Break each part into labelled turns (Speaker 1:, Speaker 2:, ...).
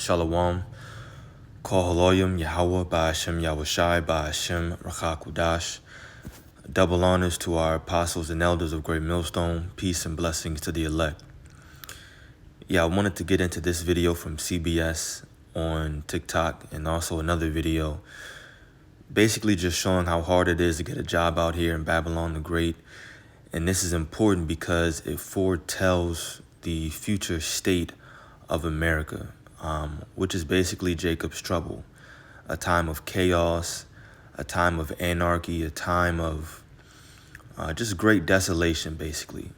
Speaker 1: Shalom. Kol Haloyim Yahweh Ba'ashem Yahushai Ba'ashem Rachakudash. Double honors to our apostles and elders of Great Millstone. Peace and blessings to the elect. I wanted to get into this video from CBS on TikTok and also another video basically just showing how hard it is to get a job out here in Babylon the Great. And this is important because it foretells the future state of America, which is basically Jacob's trouble, a time of chaos, a time of anarchy, a time of just great desolation, basically.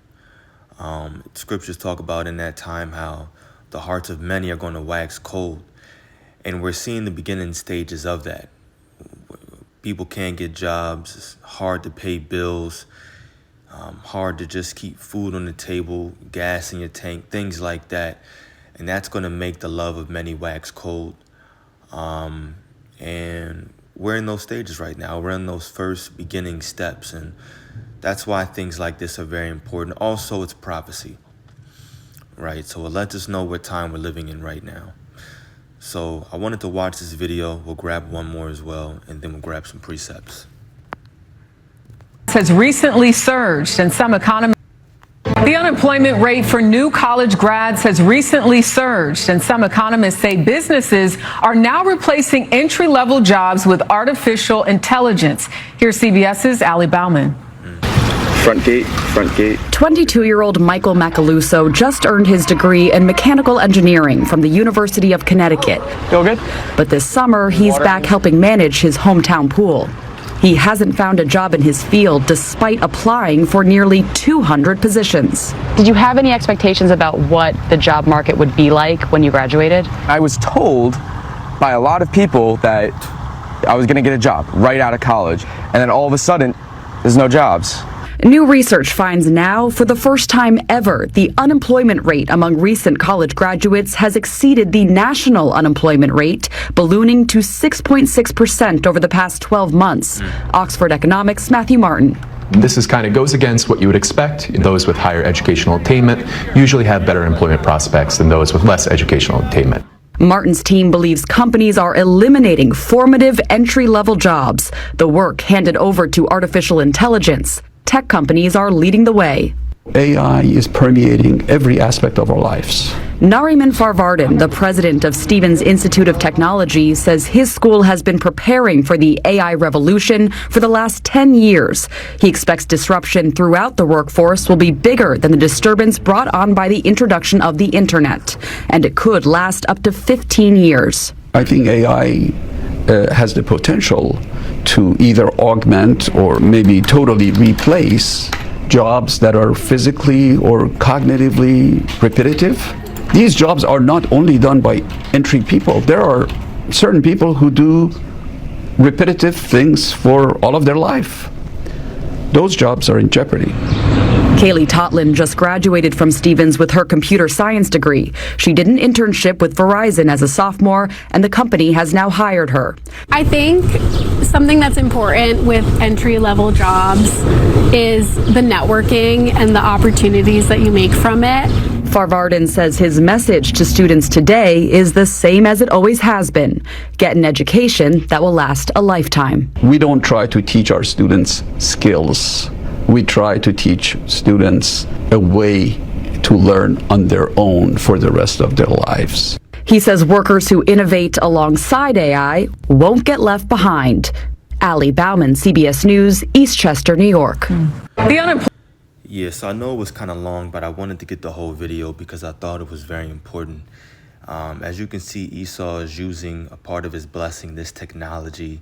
Speaker 1: Scriptures talk about in that time how the hearts of many are going to wax cold. And we're seeing the beginning stages of that. People can't get jobs. It's hard to pay bills. Hard to just keep food on the table, gas in your tank, things like that. And that's going to make the love of many wax cold. And we're in those stages right now. We're in those first beginning steps. And that's why things like this are very important. Also, it's prophecy, right? So it lets us know what time we're living in right now. So I wanted to watch this video. We'll grab one more as well, and then we'll grab some precepts.
Speaker 2: Has recently surged, and some economists. The unemployment rate for new college grads has recently surged, and some economists say businesses are now replacing entry-level jobs with artificial intelligence. Here's CBS's Ali Bauman.
Speaker 3: Front gate.
Speaker 4: 22-year-old Michael Macaluso just earned his degree in mechanical engineering from the University of Connecticut.
Speaker 3: Feel good?
Speaker 4: But this summer, he's back helping manage his hometown pool. He hasn't found a job in his field despite applying for nearly 200 positions.
Speaker 5: Did you have any expectations about what the job market would be like when you graduated?
Speaker 3: I was told by a lot of people that I was going to get a job right out of college, and then all of a sudden, there's no jobs.
Speaker 4: New research finds now, for the first time ever, the unemployment rate among recent college graduates has exceeded the national unemployment rate, ballooning to 6.6% over the past 12 months. Oxford Economics' Matthew Martin.
Speaker 6: This goes against what you would expect. Those with higher educational attainment usually have better employment prospects than those with less educational attainment.
Speaker 4: Martin's team believes companies are eliminating formative entry-level jobs, the work handed over to artificial intelligence. Tech companies are leading the way.
Speaker 7: AI is permeating every aspect of our lives.
Speaker 4: Nariman Farvardin, the president of Stevens Institute of Technology, says his school has been preparing for the AI revolution for the last 10 years. He expects disruption throughout the workforce will be bigger than the disturbance brought on by the introduction of the internet, and it could last up to 15 years.
Speaker 7: I think AI has the potential to either augment or maybe totally replace jobs that are physically or cognitively repetitive. These jobs are not only done by entry people. There are certain people who do repetitive things for all of their life. Those jobs are in jeopardy.
Speaker 4: Kaylee Totlin just graduated from Stevens with her computer science degree. She did an internship with Verizon as a sophomore, and the company has now hired her.
Speaker 8: I think something that's important with entry-level jobs is the networking and the opportunities that you make from it.
Speaker 4: Farvardin says his message to students today is the same as it always has been: get an education that will last a lifetime.
Speaker 7: We don't try to teach our students skills. We try to teach students a way to learn on their own for the rest of their lives.
Speaker 4: He says workers who innovate alongside AI won't get left behind. Ali Bauman, CBS News, Eastchester, New York.
Speaker 1: So I know it was kind of long, but I wanted to get the whole video because I thought it was very important. As you can see, Esau is using a part of his blessing, this technology,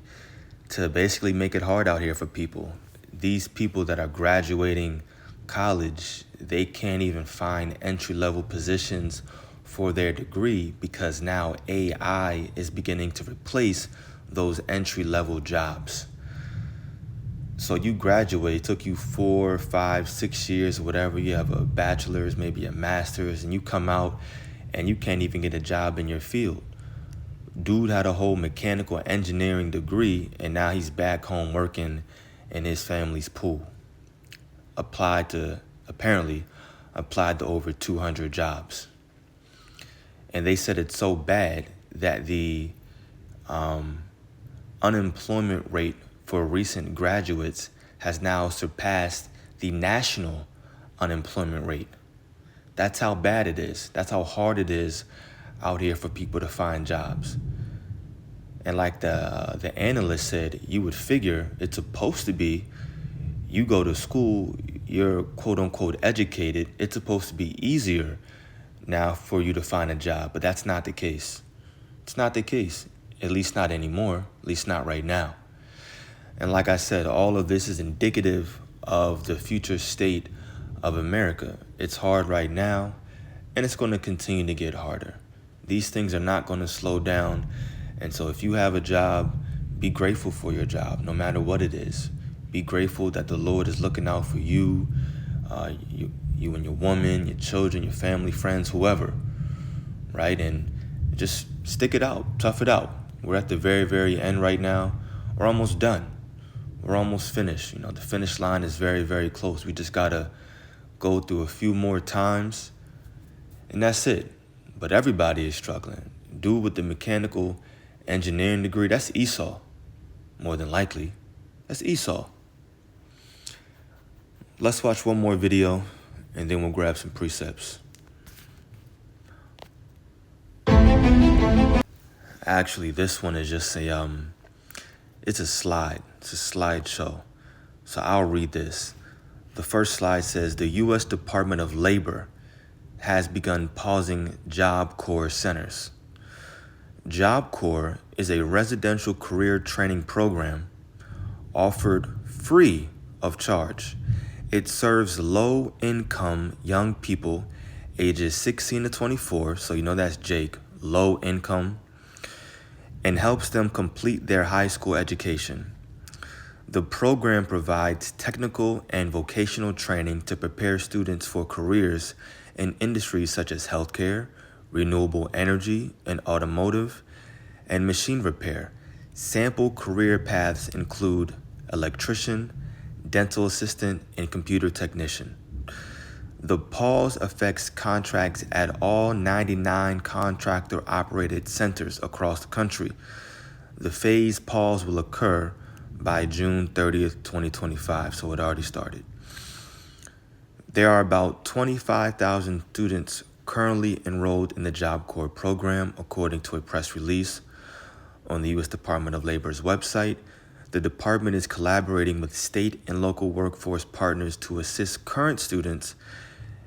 Speaker 1: to basically make it hard out here for people. These people that are graduating college, they can't even find entry-level positions for their degree because now AI is beginning to replace those entry-level jobs. So you graduate, it took you 4, 5, 6 years, whatever. You have a bachelor's, maybe a master's, and you come out and you can't even get a job in your field. Dude had a whole mechanical engineering degree, and now he's back home working in his family's pool. Applied to over 200 jobs. And they said it's so bad that the unemployment rate for recent graduates has now surpassed the national unemployment rate. That's how bad it is. That's how hard it is out here for people to find jobs. And like the analyst said, you would figure it's supposed to be, you go to school, you're quote unquote educated, it's supposed to be easier now for you to find a job, but that's not the case. It's not the case, at least not anymore, at least not right now. And like I said, all of this is indicative of the future state of America. It's hard right now, and it's going to continue to get harder. These things are not going to slow down. And so if you have a job, be grateful for your job, no matter what it is. Be grateful that the Lord is looking out for you, you and your woman, your children, your family, friends, whoever, right? And just stick it out, tough it out. We're at the very, very end right now. We're almost done. We're almost finished. The finish line is very, very close. We just got to go through a few more times, and that's it. But everybody is struggling. Dude with the mechanical engineering degree, that's Esau, more than likely. That's Esau. Let's watch one more video, and then we'll grab some precepts. Actually, this one is just it's a slide. It's a slideshow. So I'll read this. The first slide says, the U.S. Department of Labor has begun pausing Job Corps centers. Job Corps is a residential career training program offered free of charge. It serves low-income young people ages 16 to 24, so that's Jake, low income, and helps them complete their high school education. The program provides technical and vocational training to prepare students for careers in industries such as healthcare, renewable energy, and automotive, and machine repair. Sample career paths include electrician, dental assistant, and computer technician. The pause affects contracts at all 99 contractor-operated centers across the country. The phased pause will occur by June 30th, 2025, so it already started. There are about 25,000 students currently enrolled in the Job Corps program, according to a press release on the U.S. Department of Labor's website. The department is collaborating with state and local workforce partners to assist current students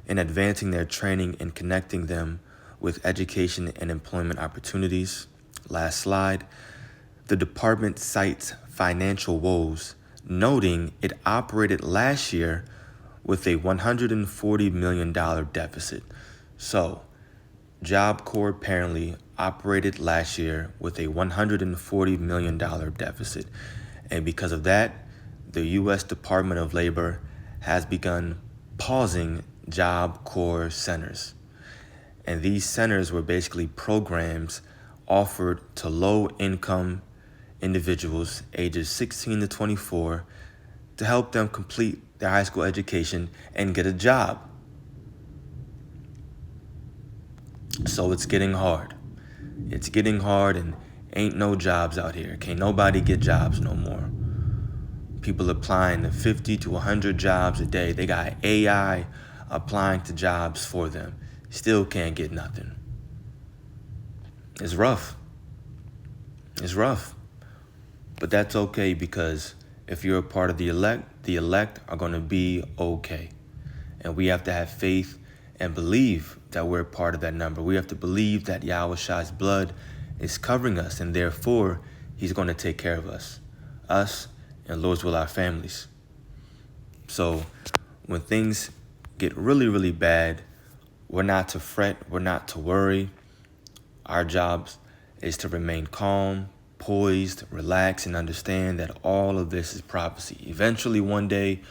Speaker 1: in advancing their training and connecting them with education and employment opportunities. Last slide. The department cites financial woes, noting it operated last year with a $140 million deficit. So, Job Corps apparently operated last year with a $140 million deficit. And because of that, the U.S. Department of Labor has begun pausing Job Corps centers. And these centers were basically programs offered to low-income individuals ages 16 to 24 to help them complete their high school education and get a job. So it's getting hard. It's getting hard, and ain't no jobs out here. Can't nobody get jobs no more. People applying to 50 to 100 jobs a day. They got AI applying to jobs for them. Still can't get nothing. It's rough. It's rough. But that's okay, because if you're a part of the elect are going to be okay. And we have to have faith and believe that we're part of that number. We have to believe that Yahushua's blood is covering us, and therefore he's going to take care of us and Lord's will our families. So when things get really, really bad, we're not to fret, we're not to worry. Our jobs is to remain calm, poised, relax, and understand that all of this is prophecy. Eventually, one day,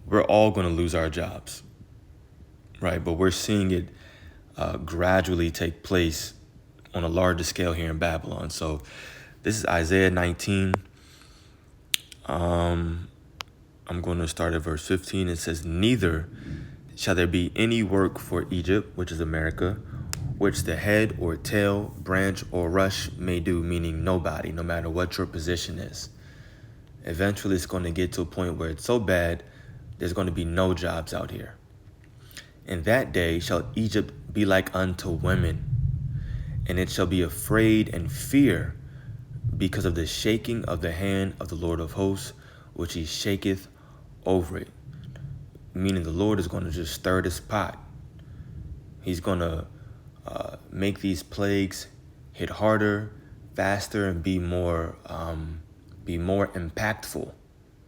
Speaker 1: we're all going to lose our jobs, right? But we're seeing it gradually take place on a larger scale here in Babylon. So this is Isaiah 19. I'm going to start at verse 15. It says, "Neither shall there be any work for Egypt," which is America, which the head or tail, branch or rush may do, meaning nobody, no matter what your position is. Eventually, it's going to get to a point where it's so bad, there's going to be no jobs out here. In that day shall Egypt be like unto women, and it shall be afraid and fear because of the shaking of the hand of the Lord of hosts, which he shaketh over it. Meaning the Lord is going to just stir this pot. He's going to make these plagues hit harder, faster, and be more impactful.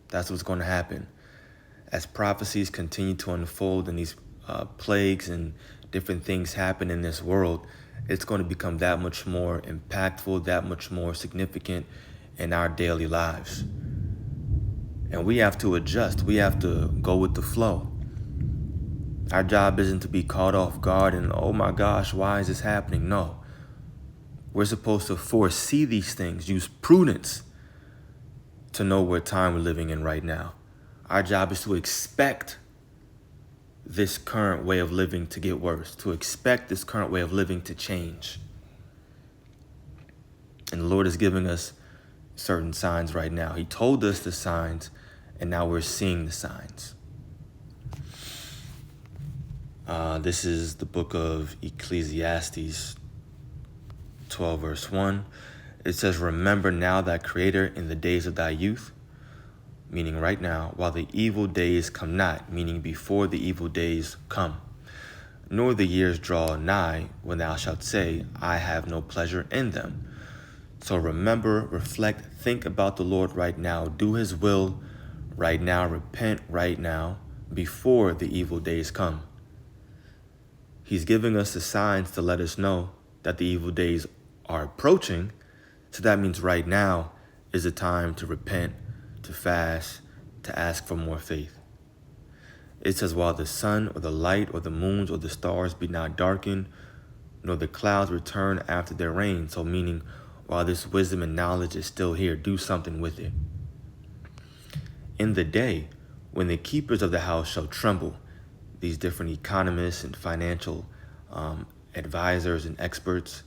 Speaker 1: That's what's going to happen. As prophecies continue to unfold and these plagues and different things happen in this world, it's going to become that much more impactful, that much more significant in our daily lives. And we have to adjust. We have to go with the flow. Our job isn't to be caught off guard and, oh my gosh, why is this happening? No. We're supposed to foresee these things, use prudence to know what time we're living in right now. Our job is to expect this current way of living to get worse, to expect this current way of living to change. And the Lord is giving us certain signs right now. He told us the signs, and now we're seeing the signs. This is the book of Ecclesiastes 12, verse 1. It says, remember now thy Creator in the days of thy youth, meaning right now, while the evil days come not, meaning before the evil days come, nor the years draw nigh when thou shalt say, I have no pleasure in them. So remember, reflect, think about the Lord right now, do his will right now, repent right now, before the evil days come. He's giving us the signs to let us know that the evil days are approaching. So that means right now is the time to repent, to fast, to ask for more faith. It says, while the sun or the light or the moons or the stars be not darkened, nor the clouds return after their rain. So meaning, while this wisdom and knowledge is still here, do something with it. In the day when the keepers of the house shall tremble, these different economists and financial advisors and experts,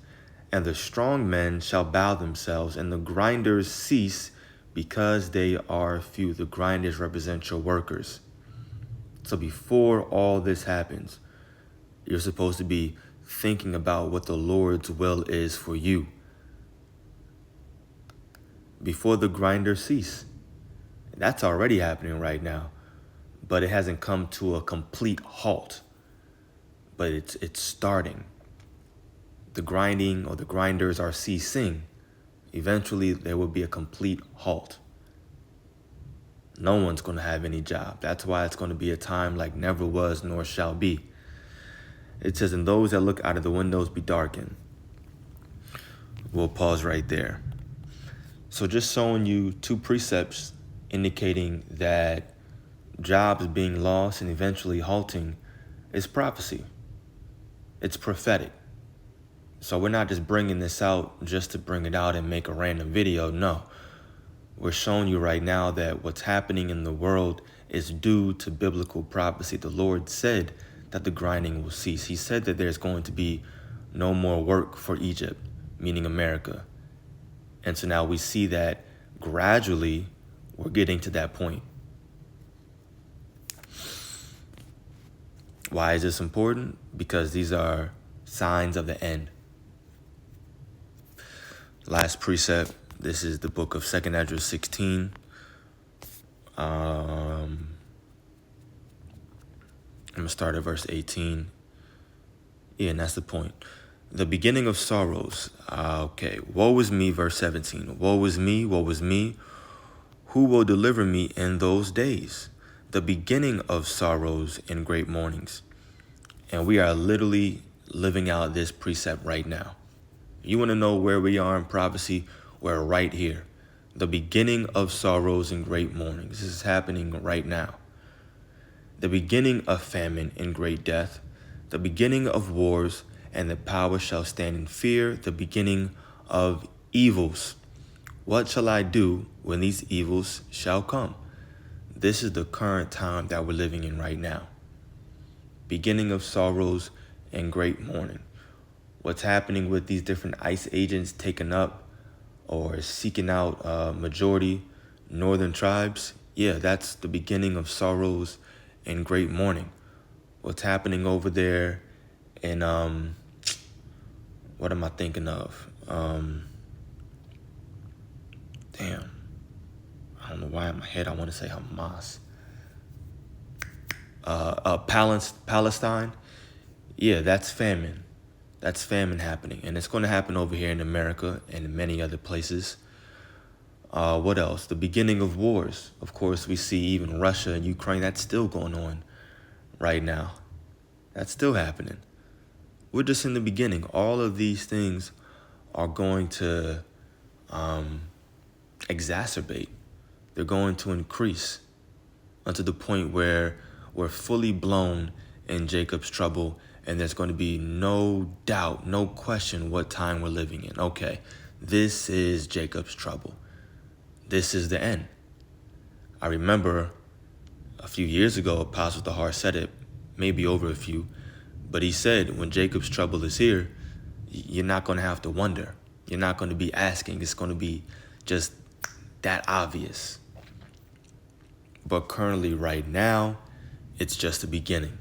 Speaker 1: and the strong men shall bow themselves, and the grinders cease because they are few. The grinders represent your workers. So before all this happens, you're supposed to be thinking about what the Lord's will is for you. Before the grinders cease. That's already happening right now, but it hasn't come to a complete halt. But it's starting. The grinding or the grinders are ceasing. Eventually, there will be a complete halt. No one's going to have any job. That's why it's going to be a time like never was nor shall be. It says, and those that look out of the windows be darkened. We'll pause right there. So just showing you two precepts indicating that jobs being lost and eventually halting is prophecy. It's prophetic. So we're not just bringing this out just to bring it out and make a random video. No, we're showing you right now that what's happening in the world is due to biblical prophecy. The Lord said that the grinding will cease. He said that there's going to be no more work for Egypt, meaning America. And so now we see that gradually we're getting to that point. Why is this important? Because these are signs of the end. Last precept, this is the book of 2 Esdras 16. I'm going to start at verse 18. Yeah, and that's the point. The beginning of sorrows. Okay, woe is me, verse 17. Woe is me, woe is me. Who will deliver me in those days? The beginning of sorrows and great mournings. And we are literally living out this precept right now. You want to know where we are in prophecy? We're right here. The beginning of sorrows and great mournings. This is happening right now. The beginning of famine and great death. The beginning of wars, and the power shall stand in fear. The beginning of evils. What shall I do when these evils shall come? This is the current time that we're living in right now. Beginning of sorrows and great mourning. what's happening with these different ICE agents taking up or seeking out majority northern tribes, yeah, that's the beginning of sorrows and great mourning. What's happening over there in, what am I thinking of? Damn. I don't know why in my head I want to say Hamas. Palestine. Yeah, that's famine. That's famine happening. And it's going to happen over here in America and in many other places. What else? The beginning of wars. Of course, we see even Russia and Ukraine. That's still going on right now. That's still happening. We're just in the beginning. All of these things are going to exacerbate. They're going to increase unto the point where we're fully blown in Jacob's trouble, and there's going to be no doubt, no question what time we're living in. Okay, this is Jacob's trouble. This is the end. I remember a few years ago, Apostle Tahar said it, maybe over a few, but he said, when Jacob's trouble is here, you're not going to have to wonder. You're not going to be asking. It's going to be just that obvious. But currently, right now, it's just the beginning,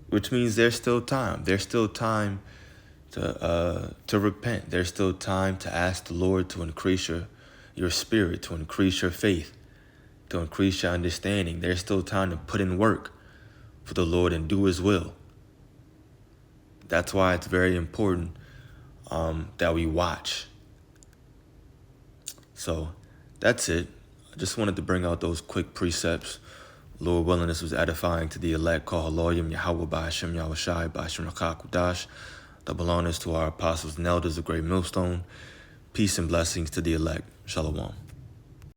Speaker 1: which means there's still time. There's still time to repent. There's still time to ask the Lord to increase your spirit, to increase your faith, to increase your understanding. There's still time to put in work for the Lord and do His will. That's why it's very important that we watch. So that's it. I just wanted to bring out those quick precepts. Lord willing, this was edifying to the elect. Call Haloyim Yahweh Ba'ashem Yahushai Ba'ashem Rakakudash. Double honors to our apostles and elders of Great Millstone. Peace and blessings to the elect. Shalom.